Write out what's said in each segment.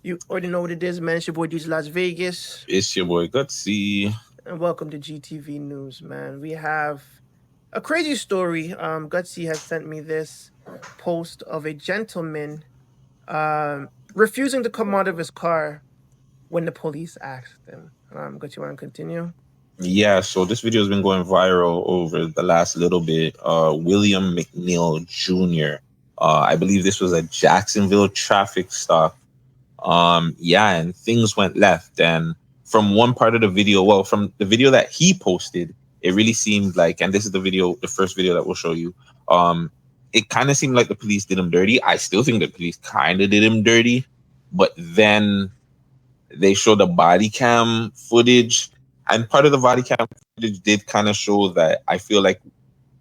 You already know what it is, man. It's your boy DJ Las Vegas. It's your boy Gutsy. And welcome to GTV News, man. We have a crazy story. Gutsy has sent me this post of a gentleman refusing to come out of his car when the police asked him. Gutsy, want to continue? Yeah, so this video has been going viral over the last little bit. William McNeil Jr. I believe this was a Jacksonville traffic stop. And things went left. And from one part of the video, well, from the video that he posted, it really seemed like, and this is the first video that we'll show you. It kind of seemed like the police did him dirty. I still think the police kind of did him dirty, but then they showed the body cam footage, and part of the body cam footage did kind of show that I feel like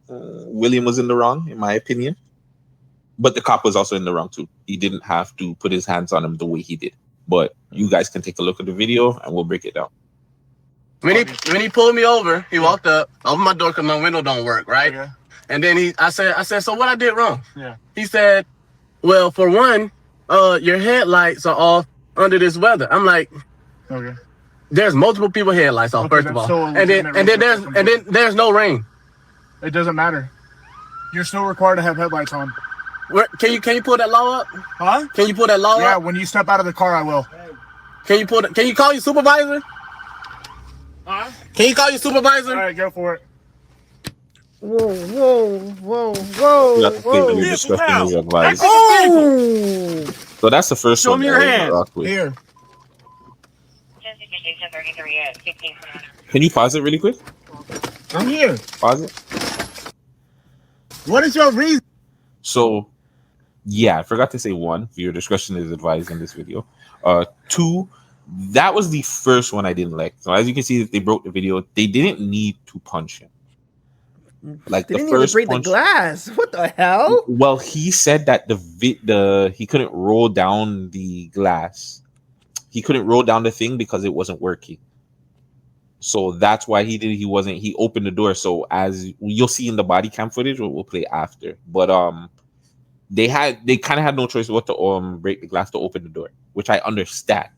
William was in the wrong, in my opinion. But the cop was also in the wrong too. He didn't have to put his hands on him the way he did. But you guys can take a look at the video and we'll break it down. When he pulled me over, he walked up, opened my door because my window don't work, right? Yeah. And then I said, so what I did wrong? Yeah. He said, well, for one, your headlights are off under this weather. I'm like, okay. There's multiple people headlights off, first of all. So and then there's no rain. It doesn't matter. You're still required to have headlights on. Can you pull that law up? Huh? Can you pull that law up? Yeah, when you step out of the car, I will. Can you call your supervisor? Huh? Can you call your supervisor? All right, go for it. Whoa. Oh! So that's the first Show one. Me your hand. Here. Can you pause it really quick? I'm here. Pause it. What is your reason? So, yeah, I forgot to say one, viewer discretion is advised in this video. Two, that was the first one I didn't like. So as you can see, they broke the video. They didn't need to punch him. Like they the didn't first even break punch, the glass. What the hell? Well, he said that he couldn't roll down the glass. He couldn't roll down the thing because it wasn't working. So that's why he opened the door. So as you'll see in the body cam footage, we'll play after. But they kind of had no choice but to break the glass to open the door, which I understand.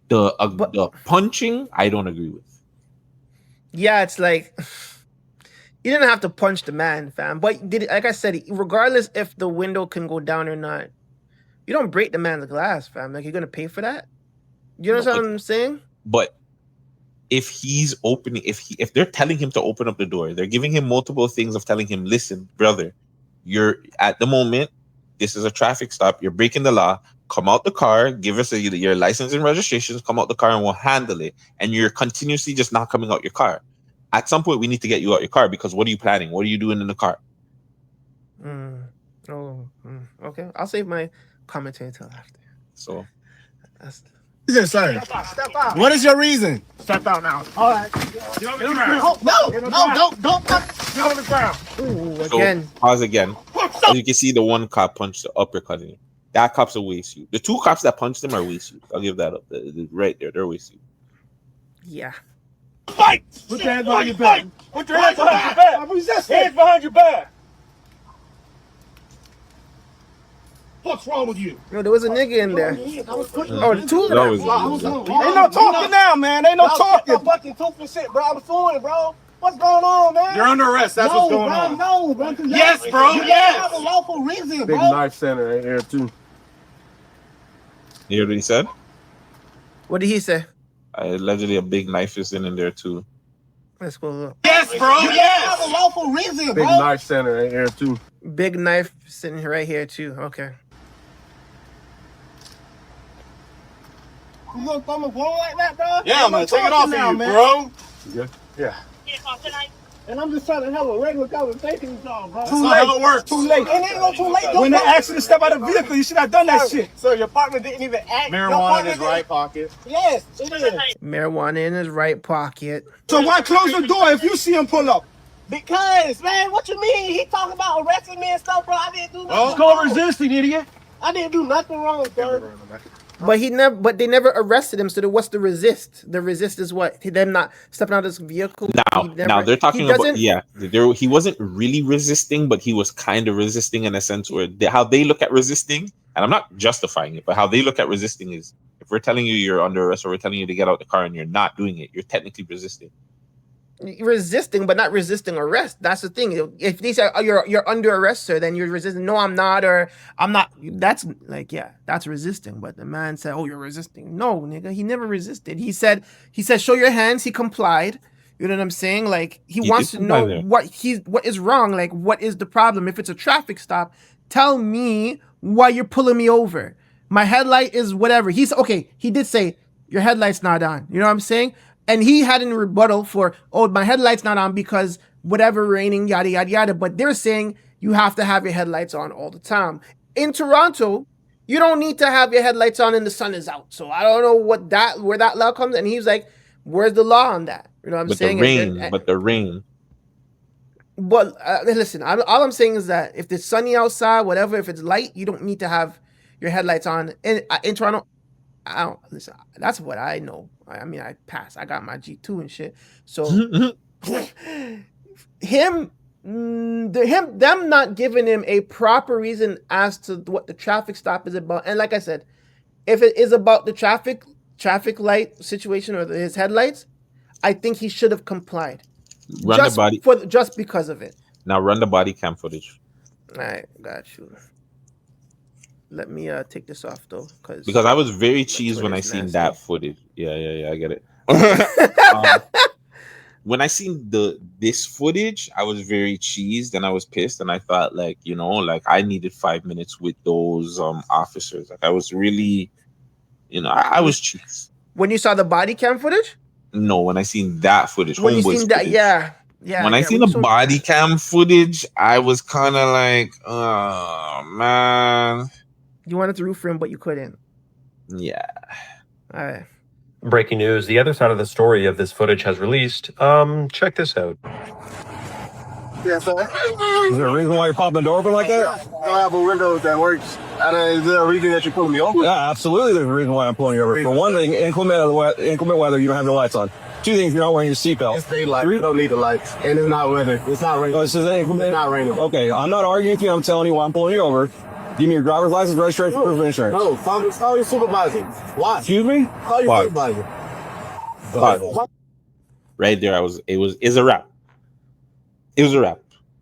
The punching, I don't agree with. Yeah, it's like you didn't have to punch the man, fam. But like I said, regardless if the window can go down or not, you don't break the man's glass, fam. Like, you're gonna pay for that. You know what I'm saying? But if he's opening, if they're telling him to open up the door, they're giving him multiple things of telling him, listen, brother, you're at the moment, this is a traffic stop, you're breaking the law, come out the car, give us your license and registrations, come out the car and we'll handle it. And you're continuously just not coming out your car. At some point, we need to get you out your car because what are you planning? What are you doing in the car? Okay. I'll save my commentary until after. So. Sir. Step out. What is your reason? Step out now. All right. Get on the ground. Don't. Get on the ground. Ooh, again. So, pause again. As you can see, the one cop punched the uppercut in him. That cop's a waste suit. The two cops that punched him are waste suits. I'll give that up. Right there, they're waste suit. Yeah. Fight! Put your hands behind your back. Put your hands behind your back. I'm resisting. Hands behind your back. What's wrong with you? Yo, there was a nigga in there. Oh, the two of them. Ain't no talking now, man. Ain't no talking. I'm fucking talking shit, bro. I'm doing it, bro. What's going on, man? You're under arrest. That's what's going on. No, bro. Yes, bro. You have a lawful reason, bro. Big knife center right here, too. You hear what he said? What did he say? Allegedly, a big knife is in there, too. Let's go look. Yes, bro. You have a lawful reason, bro. Big knife center right here, too. Big knife sitting right here, too. Okay. You gonna throw me phone like that, bro? Yeah, I'm gonna take it off of you, bro. Yeah. And I'm just trying to have a regular conversation with y'all, bro. That's not how it works. Too late. It ain't no too late. When they asked you to step out of the vehicle, you should have done that shit. So your partner didn't even act. Marijuana in his right pocket. Yes, it is. Marijuana in his right pocket. So why close the door if you see him pull up? Because, man, what you mean? He talking about arresting me and stuff, bro. I didn't do nothing wrong. It's called resisting, idiot. I didn't do nothing wrong, sir. But they never arrested him. So what's the resist? The resist is what? Them not stepping out of his vehicle. Now they're talking about he wasn't really resisting, but he was kind of resisting in a sense where how they look at resisting and I'm not justifying it, but how they look at resisting is if we're telling you you're under arrest or we're telling you to get out the car and you're not doing it, you're technically resisting. Resisting, but not resisting arrest. That's the thing. If they say, oh, you're under arrest, sir, then you're resisting. No, I'm not, or I'm not. That's like, yeah, that's resisting. But the man said, oh, you're resisting. No, nigga, he never resisted. He said, show your hands. He complied. You know what I'm saying? Like, he wants to know what is wrong. Like, what is the problem? If it's a traffic stop, tell me why you're pulling me over. My headlight is whatever. He's okay. He did say your headlight's not on. You know what I'm saying? And he had a rebuttal for, oh, my headlight's not on because whatever, raining, yada, yada, yada. But they're saying you have to have your headlights on all the time. In Toronto, you don't need to have your headlights on and the sun is out. So I don't know where that law comes. And he's like, where's the law on that? You know what I'm saying? The rain. But listen, all I'm saying is that if it's sunny outside, whatever, if it's light, you don't need to have your headlights on. In Toronto, I don't listen. That's what I know. I mean, I passed. I got my G2 and shit. So them not giving him a proper reason as to what the traffic stop is about. And like I said, if it is about the traffic light situation or his headlights, I think he should have complied. Just because of it. Now run the body cam footage. All right, got you. Let me take this off though, because I was very cheesed when I seen that footage. Yeah, I get it. When I seen this footage, I was very cheesed and I was pissed, and I thought, like, you know, like I needed 5 minutes with those officers. Like I was really, you know, I was cheesed. When you saw the body cam footage? No, when I seen that footage. When you seen that, yeah. When I seen the body cam footage, I was kind of like, oh man. You wanted to root for him, but you couldn't. Yeah. All right. Breaking news. The other side of the story of this footage has released. Check this out. Yeah, sir. Is there a reason why you're popping the door open like that? I don't have a window that works. Is there a reason that you're pulling me over? Yeah, absolutely. There's a reason why I'm pulling you over. For one thing, inclement weather, you don't have your lights on. Two things, you're not wearing your seatbelt. It's daylight. You don't need the lights. And it's not weather. It's not raining. Oh, it says inclement? It's not raining. Okay, I'm not arguing with you. I'm telling you why I'm pulling you over. Give me your driver's license, registration, proof of insurance. No, call your supervisor. Why? Excuse me? Call your supervisor. Right there, it's a wrap. It was a wrap.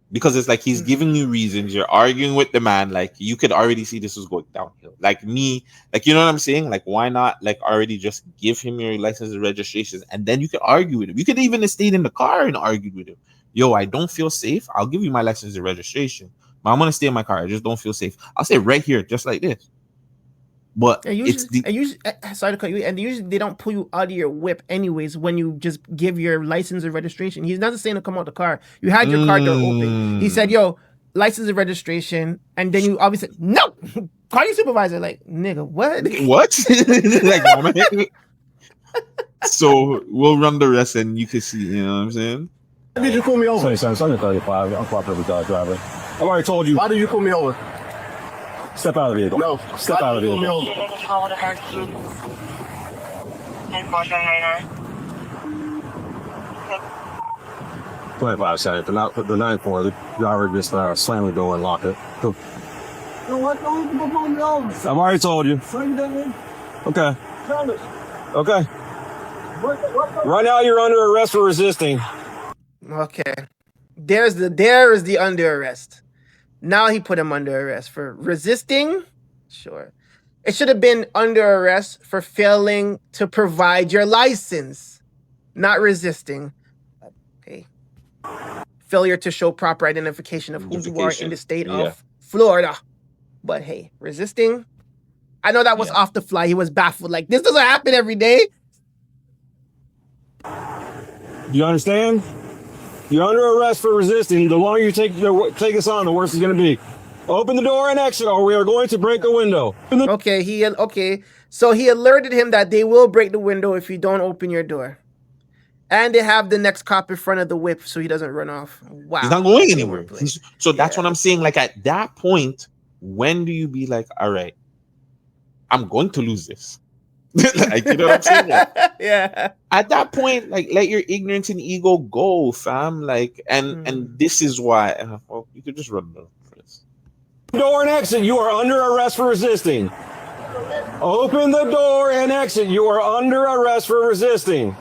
Because it's like he's giving you reasons. You're arguing with the man. Like, you could already see this was going downhill. Like me, like, you know what I'm saying? Like, why not, like, already just give him your license and registrations, and then you could argue with him. You could even have stayed in the car and argued with him. Yo, I don't feel safe. I'll give you my license and registration, but I'm gonna stay in my car. I just don't feel safe. I'll say right here, just like this. But sorry to cut you. And usually they don't pull you out of your whip anyways when you just give your license and registration. He's not saying to come out the car. You had your car door open. He said, "Yo, license and registration," and then you obviously no. Call your supervisor. Like, nigga, what? What? Like, so we'll run the rest, and you can see. You know what I'm saying? Why did you pull me over? Sorry, son. I'm 35. I'm cooperative with the driver. I've already told you. Why did you pull me over? Step out of the vehicle. No. Step out of the vehicle. 25 seconds. The 9-4. The driver just slammed the door and locked it. So, No, what? Don't pull me over. I've already told you. Okay. Okay. Right now you're under arrest for resisting. Okay. There is the under arrest. Now he put him under arrest for resisting. Sure. It should have been under arrest for failing to provide your license, not resisting. Okay. Failure to show proper identification of who you are in the state of Florida. But hey, resisting. I know that was off the fly. He was baffled. Like, this doesn't happen every day. You understand? You're under arrest for resisting. The longer you take us on, the worse it's going to be. Open the door and exit, or we are going to break a window. Okay. So he alerted him that they will break the window if you don't open your door. And they have the next cop in front of the whip so he doesn't run off. Wow. He's not going anywhere. So that's what I'm saying. Like, at that point, when do you be like, all right, I'm going to lose this? Like, you know what I'm saying? Like, yeah. At that point, like, let your ignorance and ego go, fam. Like, and this is why. Well, you could just run the first. Door and exit. You are under arrest for resisting. Open the door and exit. You are under arrest for resisting.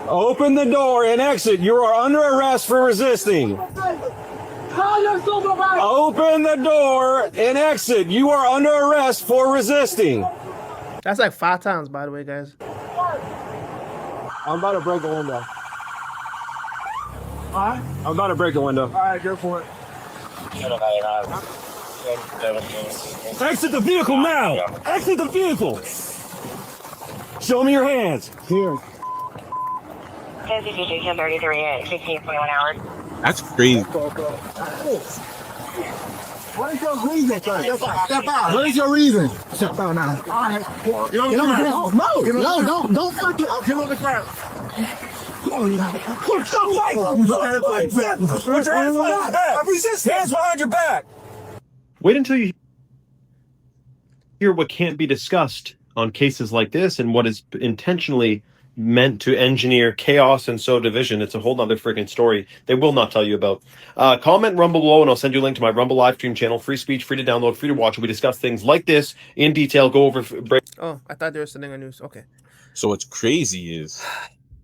Open the door and exit. You are under arrest for resisting. Open the door and exit. You are under arrest for resisting. That's like 5 times, by the way, guys. I'm about to break the window. Alright, I'm about to break the window. alright, go for it. Exit the vehicle now! Exit the vehicle! Show me your hands. Here. 10:33 at 16:21 hours. That's crazy. What is your reason, sir? Step out. What is your reason? Step out now. Alright. Get on the ground. No, don't fuck it. Get on the ground. Put your hands behind your back. I'm resisting. Hands behind your back. Wait until you hear what can't be discussed on cases like this and what is intentionally meant to engineer chaos and sow division. It's a whole nother freaking story they will not tell you about. Comment Rumble below and I'll send you a link to my Rumble live stream channel. Free speech, free to download, free to watch. We discuss things like this in detail. Go over... Oh, I thought they were sending a news. Okay. So what's crazy is,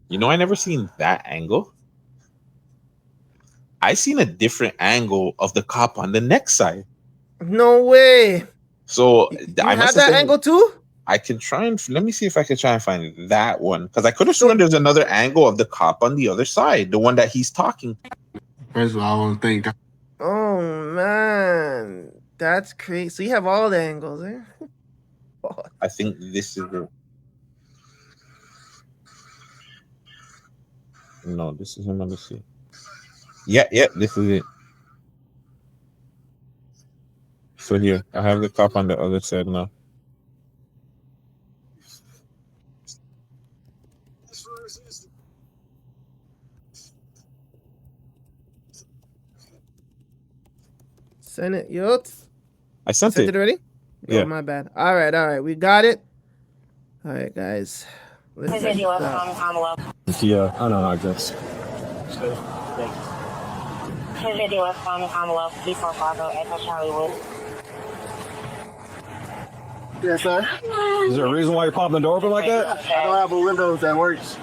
you know, I never seen that angle. I seen a different angle of the cop on the next side. No way. So You I have must that have angle too? I can try and let me see if I can try and find that one, because I could have sworn there's another angle of the cop on the other side, the one that he's talking. First of all, I want to thank God. Oh man, that's crazy. So you have all the angles, eh? I think this is the. No, this is another see. Yeah, this is it. So here, I have the cop on the other side now. Send it, Yotes. I sent Sent it. it already? Yeah. Oh, my bad. All right. We got it. All right, guys. Let's check this out. Yeah, I know how it goes. Yes, sir. Is there a reason why you're popping the door open like that? I don't have a window that works.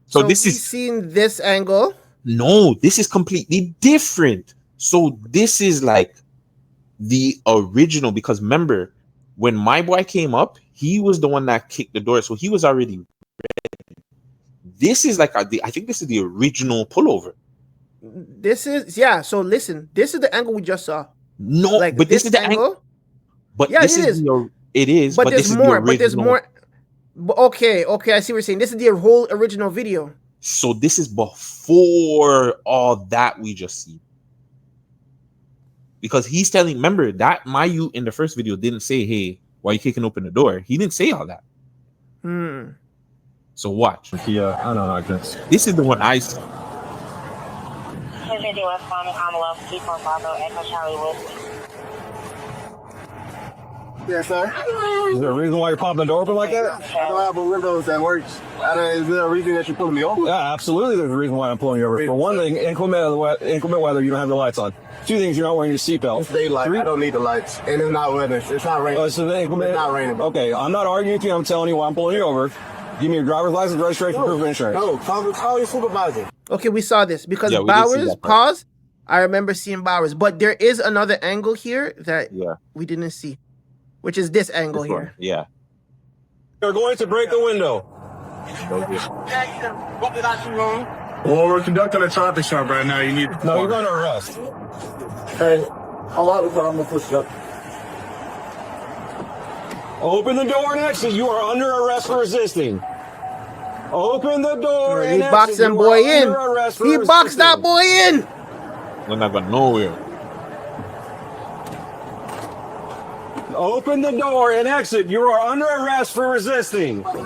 So this we've is seen this angle. no, this is completely different. So this is like the original, because remember when my boy came up, he was the one that kicked the door, so he was already ready. This is like I think this is the original pullover. This is, yeah. So listen, this is the angle we just saw. No, Like but this is the angle. But Yeah, this it is. It is. But this there's is more. the But there's original. more. Okay. I see what you're saying. This is the whole original video. So this is before all that we just see. Because he's telling, remember that my you in the first video didn't say, hey, why are you kicking open the door? He didn't say all that. So watch. Yeah, I know how it goes. This is the one I saw. Yes, sir. Is there a reason why you're popping the door open like that? I don't have a window that works. Is there a reason that you're pulling me over? Yeah, absolutely. There's a reason why I'm pulling you over. For one thing, inclement weather, you don't have the lights on. Two things, you're not wearing your seatbelt. It's daylight. I don't need the lights. And it's not weather. It's not raining. Oh, so the inclement. It's not raining. Okay, I'm not arguing with you. I'm telling you why I'm pulling you over. Give me your driver's license, registration, proof of insurance. No, call your supervisor. Okay, we saw this because Yeah, we did see Bowers that part. pause. I remember seeing Bowers, but there is another angle here that we didn't see, which is this angle This one. here. Yeah. You're going to break the window. Well, we're conducting a traffic stop right now. You need. No, you're going to arrest. Hey, how long is I'm gonna push it up? Open the door and exit. You are under arrest for resisting. Open the door He and boxed exit. that You boy are in. under arrest for He boxed that resisting. boy in. We're not going nowhere. Open the door and exit. You are under arrest for resisting. Open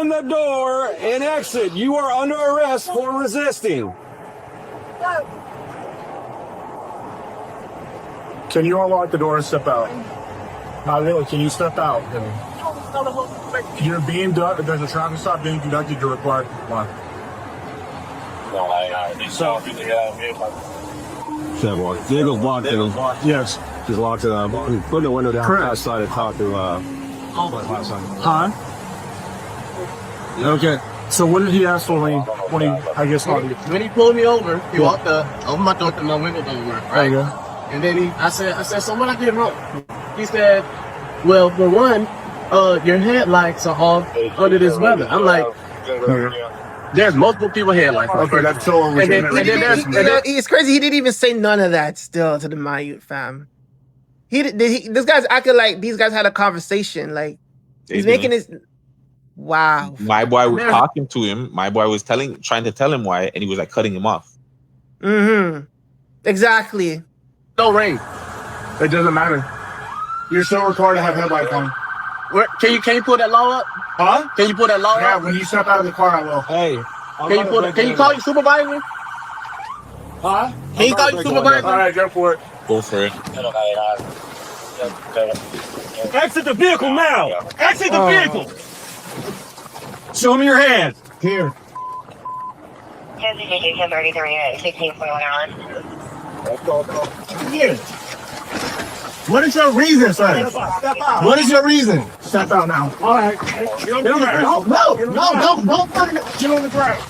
the door and exit. You are under arrest for resisting. Can you unlock the door and step out? Not really. Can you step out? You're being done. There's a traffic stop being conducted. You're required to comply. Vehicle's blocked. Yes. Just locked it up. Put the window down outside and talk to Huh? Okay. So what did he ask for when he I guess, When he pulled me over, he walked up, opened my door, my window don't work, right? Okay. And then I said, so what I did wrong? He said, well, for one, your headlights are off under this weather. I'm like, there's multiple people headlights. Okay, that's so And then It's crazy. He didn't even say none of that still to the Mayute fam. This guy's acting like these guys had a conversation. Like he's making his. Wow. My boy was talking to him. My boy was trying to tell him why, and he was like cutting him off. Mm-hmm. Exactly. No rain. It doesn't matter. You're still required to have headlights on. Can you pull that law up? Huh? Can you pull that law Yeah, up? when you step out of the car, I will. Hey. Can you call your supervisor? Huh? Can you call your supervisor? All right, go for it. Go for it. Exit the vehicle now! Exit the vehicle! Show me your hands. Here. 1033 at 16.1 hours. Here. What is your reason, sir? What is your reason? Step out now. All right. No, don't fucking get on the ground.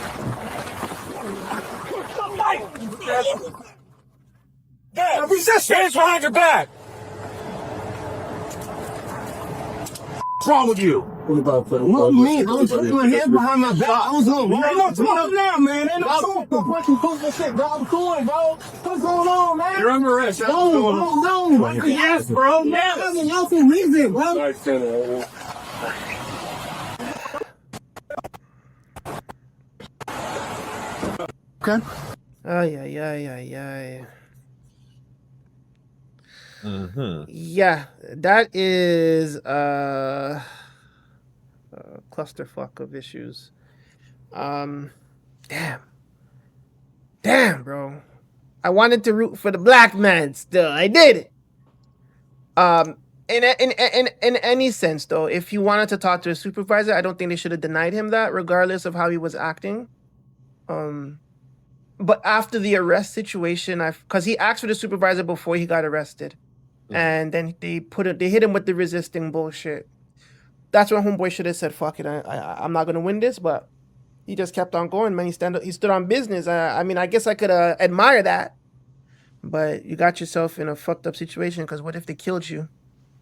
Resist! Hands behind your back! What's wrong with you? What do you mean? I was putting my hands behind my back. I was on. I'm not talking now, man. Ain't no talking. I'm fucking pushing shit, bro. I'm cool, bro. What's going on, man? You're under arrest. No. Yes, bro. Man, that's a Lawful reason, bro. Okay. Yeah. Mm-hmm. Yeah, that is a clusterfuck of issues. Damn, bro. I wanted to root for the black man still. I did it. In any sense though, if he wanted to talk to a supervisor, I don't think they should have denied him that, regardless of how he was acting. But after the arrest situation, because he asked for the supervisor before he got arrested. And then they hit him with the resisting bullshit. That's when homeboy should have said, "Fuck it, I'm not gonna win this." But he just kept on going, man. He stood on business. I mean, I guess I could admire that, but you got yourself in a fucked up situation. Because what if they killed you?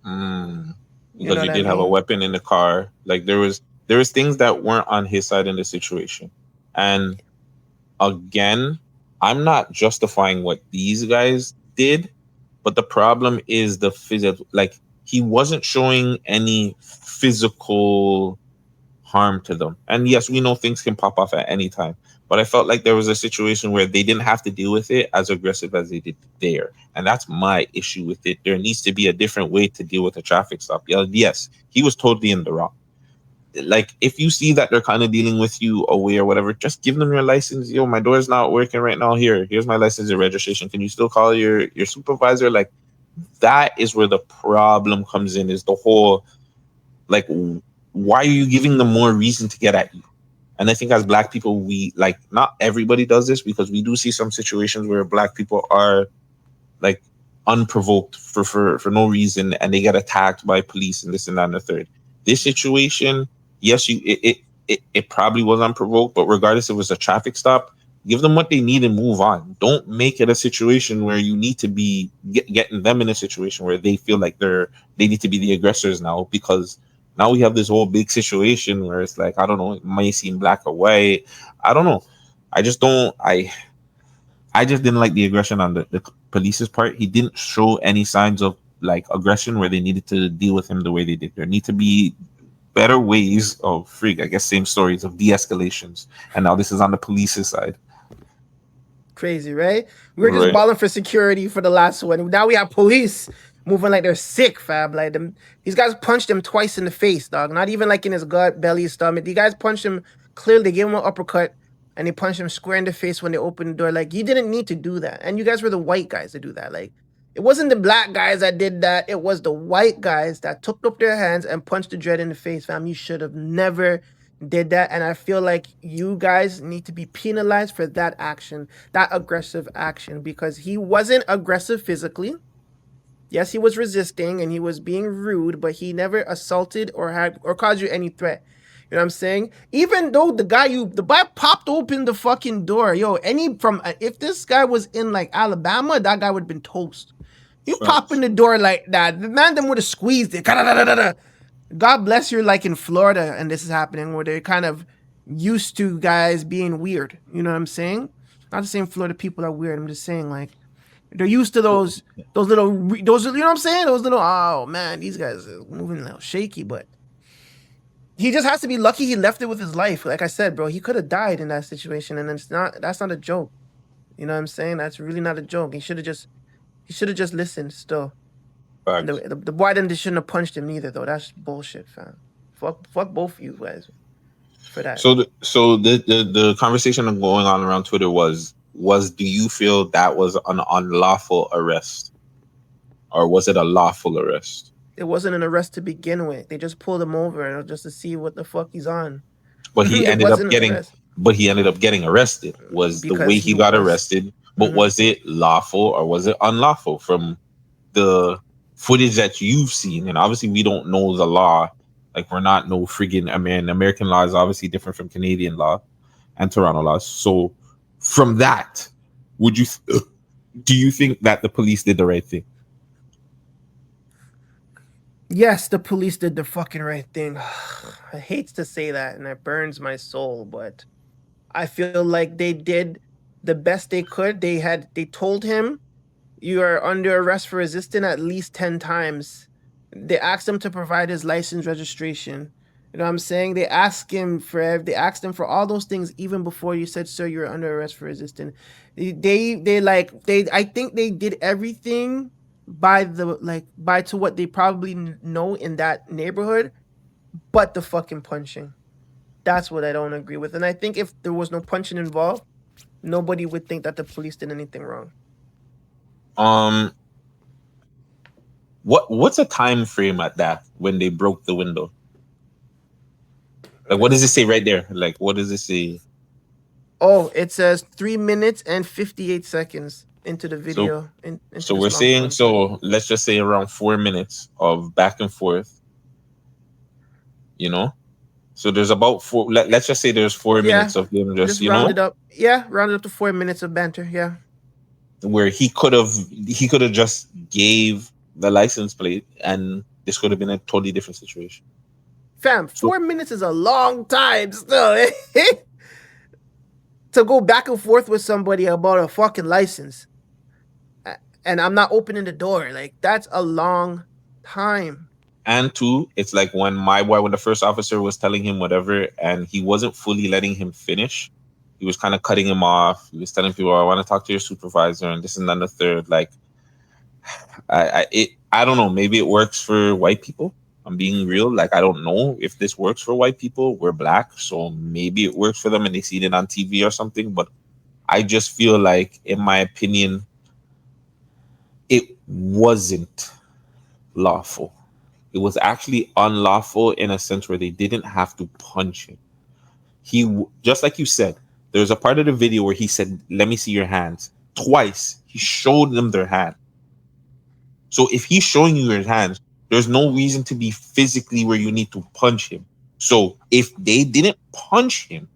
Because he did have a weapon in the car. Like there was things that weren't on his side in the situation. And again, I'm not justifying what these guys did. But the problem is the physical, like he wasn't showing any physical harm to them. And yes, we know things can pop off at any time. But I felt like there was a situation where they didn't have to deal with it as aggressive as they did there. And that's my issue with it. There needs to be a different way to deal with a traffic stop. Yes, he was totally in the wrong. Like if you see that they're kind of dealing with you away or whatever, just give them your license. Yo, my door's not working right now. Here's my license and registration. Can you still call your supervisor? Like that is where the problem comes in, is the whole, like, why are you giving them more reason to get at you? And I think as black people, we like, not everybody does this, because we do see some situations where black people are like unprovoked for no reason, and they get attacked by police and this and that and the third. This situation, yes, it probably was unprovoked, but regardless if it was a traffic stop, give them what they need and move on. Don't make it a situation where you need to be getting them in a situation where they feel like they need to be the aggressors now, because now we have this whole big situation where it's like, I don't know, it might seem black or white. I don't know. I just didn't like the aggression on the police's part. He didn't show any signs of like aggression where they needed to deal with him the way they did. There need to be better ways of same stories of de-escalations. And now this is on the police's side. Crazy, right? We were just balling for security for the last one. Now we have police moving like they're sick, fam. Like these guys punched him twice in the face, dog. Not even like in his gut, belly, stomach. These guys punched him clearly. They gave him an uppercut, and they punched him square in the face when they opened the door. Like, you didn't need to do that. And you guys were the white guys to do that. Like, It wasn't the black guys that did that. It was the white guys that took up their hands and punched the dread in the face, fam. You should have never did that. And I feel like you guys need to be penalized for that action, that aggressive action, because he wasn't aggressive physically. Yes, he was resisting and he was being rude, but he never assaulted or caused you any threat. You know what I'm saying? Even though the guy popped open the fucking door. Yo, if this guy was in like Alabama, that guy would have been toast. You pop in the door like that, the man them would have squeezed it. God bless you're like in Florida and this is happening where they're kind of used to guys being weird. You know what I'm saying? Not the same Florida people are weird. I'm just saying like they're used to those little, you know what I'm saying? Those little, oh man, these guys are moving a little shaky, but he just has to be lucky he left it with his life. Like I said, bro, he could have died in that situation, and that's not a joke. You know what I'm saying? That's really not a joke. He should have just listened still. The boy shouldn't have punched him neither, though. That's bullshit, fam. Fuck both of you guys for that. So the conversation going on around Twitter was do you feel that was an unlawful arrest, or was it a lawful arrest? It wasn't an arrest to begin with. They just pulled him over just to see what the fuck he's on. But he ended up getting arrested. Was because the way he got arrested, but was it lawful or was it unlawful from the footage that you've seen? And obviously we don't know the law. Like we're not no friggin', I mean, American law is obviously different from Canadian law and Toronto laws. So from that, do you think that the police did the right thing? Yes, the police did the fucking right thing. I hate to say that, and it burns my soul, but I feel like they did the best they could. They told him, you are under arrest for resisting at least 10 times. They asked him to provide his license registration. You know what I'm saying? They asked him for all those things even before you said, sir, you're under arrest for resisting. I think they did everything by to what they probably know in that neighborhood, but the fucking punching. That's what I don't agree with. And I think if there was no punching involved, nobody would think that the police did anything wrong. What's a time frame at that when they broke the window? Like, what does it say right there? Like, what does it say? Oh, it says 3 minutes and 58 seconds into the video. So we're saying, so let's just say around 4 minutes of back and forth, you know? So there's about let's just say there's 4 minutes of them just round it up. Yeah, round it up to 4 minutes of banter, yeah. Where he could have just gave the license plate and this could have been a totally different situation. Fam, 4 minutes is a long time still. To go back and forth with somebody about a fucking license. And I'm not opening the door. Like, that's a long time. And two, it's like when the first officer was telling him whatever, and he wasn't fully letting him finish. He was kind of cutting him off. He was telling people, I want to talk to your supervisor, and this and that and the third. Like, I don't know. Maybe it works for white people. I'm being real. Like, I don't know if this works for white people. We're black, so maybe it works for them and they see it on TV or something. But I just feel like, in my opinion, it wasn't lawful. It was actually unlawful in a sense where they didn't have to punch him. He, just like you said, there's a part of the video where he said, let me see your hands. Twice, he showed them their hand. So if he's showing you his hands, there's no reason to be physically where you need to punch him. So if they didn't punch him,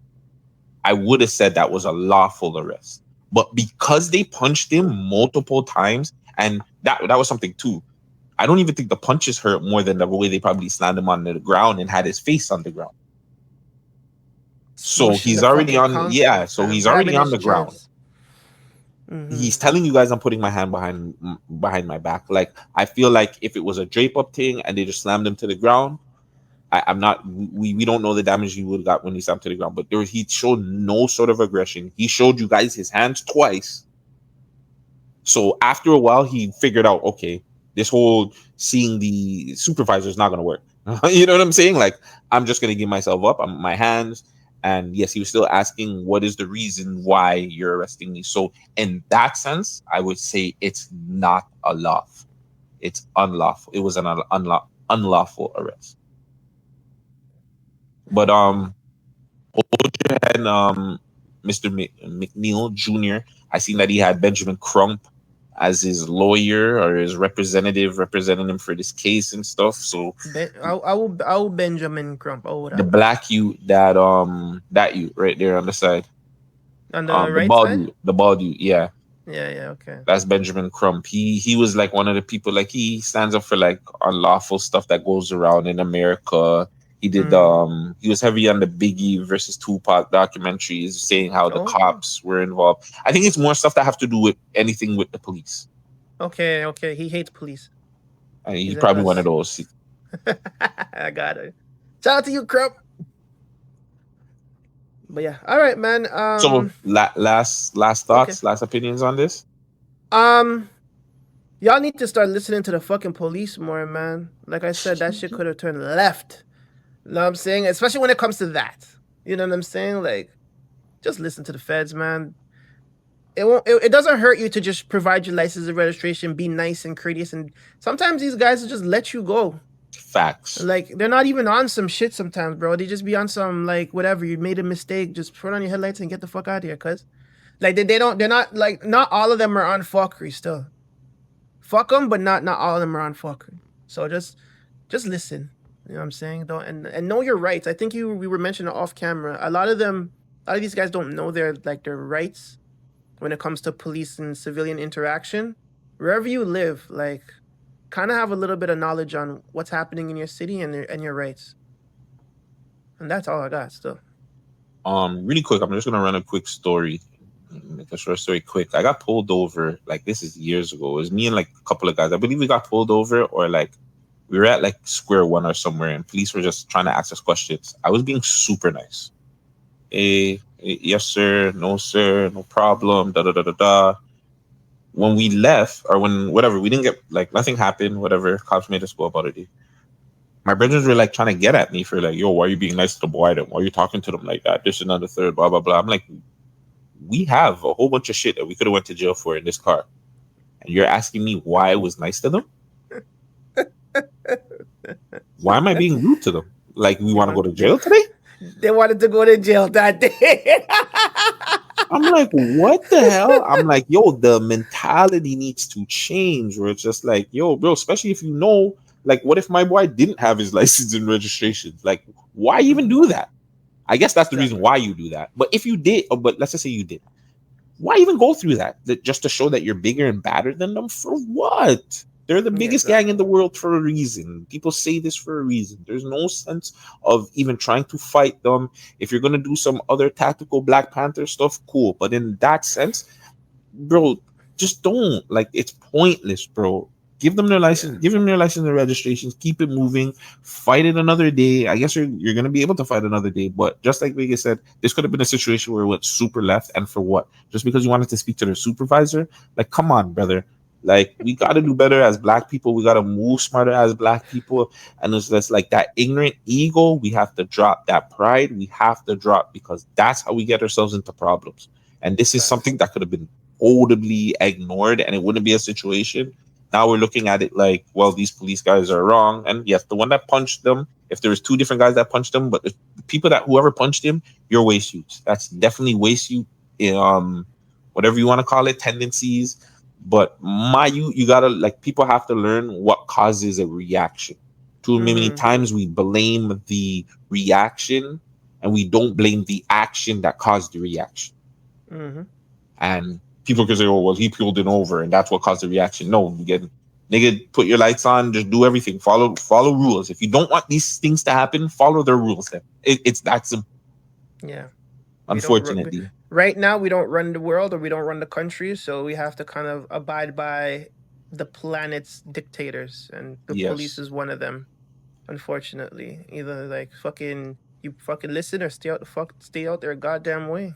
I would have said that was a lawful arrest. But because they punched him multiple times, and that was something too. I don't even think the punches hurt more than the way they probably slammed him on the ground and had his face on the ground. So he's already on, he's already on the ground. Mm-hmm. He's telling you guys, I'm putting my hand behind my back. Like, I feel like if it was a drape up thing and they just slammed him to the ground, we don't know the damage he would have got when he slammed to the ground. But he showed no sort of aggression. He showed you guys his hands twice. So after a while, he figured out, okay, this whole seeing the supervisor is not going to work. You know what I'm saying? Like, I'm just going to give myself up. My hands. And yes, he was still asking, what is the reason why you're arresting me? So in that sense, I would say it's not a lawful. It's unlawful. It was an unlawful arrest. But hold your head, Mr. McNeil Jr. I seen that he had Benjamin Crump as his lawyer or his representative representing him for this case and stuff. So I will Benjamin Crump. Oh, the whatever. black you that you right there on the side. On the The right bald side? you, the bald you, yeah. Yeah, okay. That's Benjamin Crump. He was like one of the people, like he stands up for like unlawful stuff that goes around in America. He did he was heavy on the Biggie versus Tupac documentaries, saying how the Oh, cops were involved. I think it's more stuff that have to do with anything with the police. okay. He hates police. And he's He's a probably one cuss. of those. I got it. Shout out to you, Crump. But yeah, all right, man. So last thoughts, last opinions on this. Y'all need to start listening to the fucking police more, man. Like I said, that shit could have turned left. You know what I'm saying? Especially when it comes to that. You know what I'm saying? Like, just listen to the feds, man. It doesn't hurt you to just provide your license and registration, be nice and courteous, and sometimes these guys will just let you go. Facts. Like, they're not even on some shit sometimes, bro. They just be on some, like, whatever. You made a mistake, just put on your headlights and get the fuck out of here, cuz. Like, they're not, like, not all of them are on fuckery still. Fuck them, but not all of them are on fuckery. So just listen. You know what I'm saying? Don't and know your rights. I think we were mentioning off camera. A lot of these guys don't know their rights when it comes to police and civilian interaction. Wherever you live, like, kind of have a little bit of knowledge on what's happening in your city and your rights. And that's all I got still. Really quick, I'm just gonna run a quick story. Make a short story quick. I got pulled over, like, this is years ago. It was me and like a couple of guys. I believe we got pulled over, or like we were at like square one or somewhere, and police were just trying to ask us questions. I was being super nice. Hey, yes sir, no sir, no problem, da da da da da. When we left, or when whatever, we didn't get, like, nothing happened, whatever. Cops made us go about it. My brothers were like trying to get at me for like, yo, why are you being nice to the boy? Why are you talking to them like that? This and that, the third, blah blah blah. I'm like, we have a whole bunch of shit that we could have went to jail for in this car, and you're asking me why I was nice to them? Why am I being rude to them? Like, we want to go to jail today? They wanted to go to jail that day. I'm like, what the hell? I'm like, yo, the mentality needs to change, where it's just like, yo, bro, especially if you know, like, what if my boy didn't have his license and registration? Like, why even do that? I guess that's the reason why you do that. But if you did, but let's just say you did, why even go through that? Just to show that you're bigger and badder than them? For what? They're the biggest gang in the world for a reason. People say this for a reason. There's no sense of even trying to fight them. If you're going to do some other tactical Black Panther stuff, cool. But in that sense, bro, just don't. Like, it's pointless, bro. Give them their license. Give them their license and registrations. Keep it moving. Fight it another day. I guess you're going to be able to fight another day. But just like Vagez said, this could have been a situation where it went super left. And for what? Just because you wanted to speak to their supervisor? Like, come on, brother. Like, we got to do better as Black people. We got to move smarter as Black people. And it's just like that ignorant ego. We have to drop that pride. We have to drop, because that's how we get ourselves into problems. And this is something that could have been audibly ignored, and it wouldn't be a situation. Now we're looking at it like, well, these police guys are wrong. And yes, the one that punched them, if there was two different guys that punched him, but the people that whoever punched him, you're waste youth. That's definitely waste youth, whatever you want to call it, tendencies. But you gotta, like, people have to learn what causes a reaction. Too many times we blame the reaction and we don't blame the action that caused the reaction. And people can say, oh, well, he pulled it over and that's what caused the reaction. No, nigga, put your lights on, just do everything. Follow rules. If you don't want these things to happen, follow their rules then. It's that simple. Yeah. Unfortunately. Right now, we don't run the world, or we don't run the country, so we have to kind of abide by the planet's dictators, and the police is one of them, unfortunately. Either, like, you fucking listen, or stay out their goddamn way.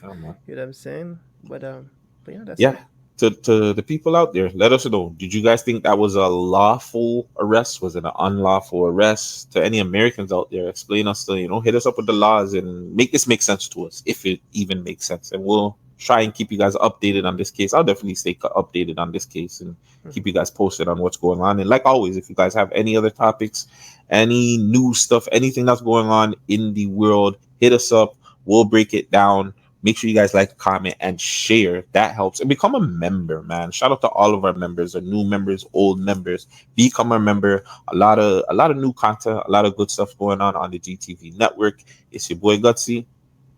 Oh, man. You know what I'm saying? But yeah, that's yeah. it. to the people out there, let us know. Did you guys think that was a lawful arrest? Was it an unlawful arrest? To any Americans out there, explain us to, hit us up with the laws and make this make sense to us, if it even makes sense. And we'll try and keep you guys updated on this case. I'll definitely stay updated on this case and keep you guys posted on what's going on. And like always, if you guys have any other topics, any new stuff, anything that's going on in the world, hit us up. We'll break it down. Make sure you guys like, comment, and share. That helps. And become a member, man. Shout out to all of our members, our new members, old members. Become a member. A lot of new content, a lot of good stuff going on the GTV network. It's your boy Gutsy.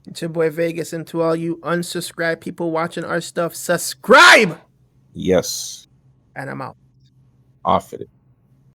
It's your boy Vagez, and to all you unsubscribed people watching our stuff, subscribe. Yes. And I'm out. Off it.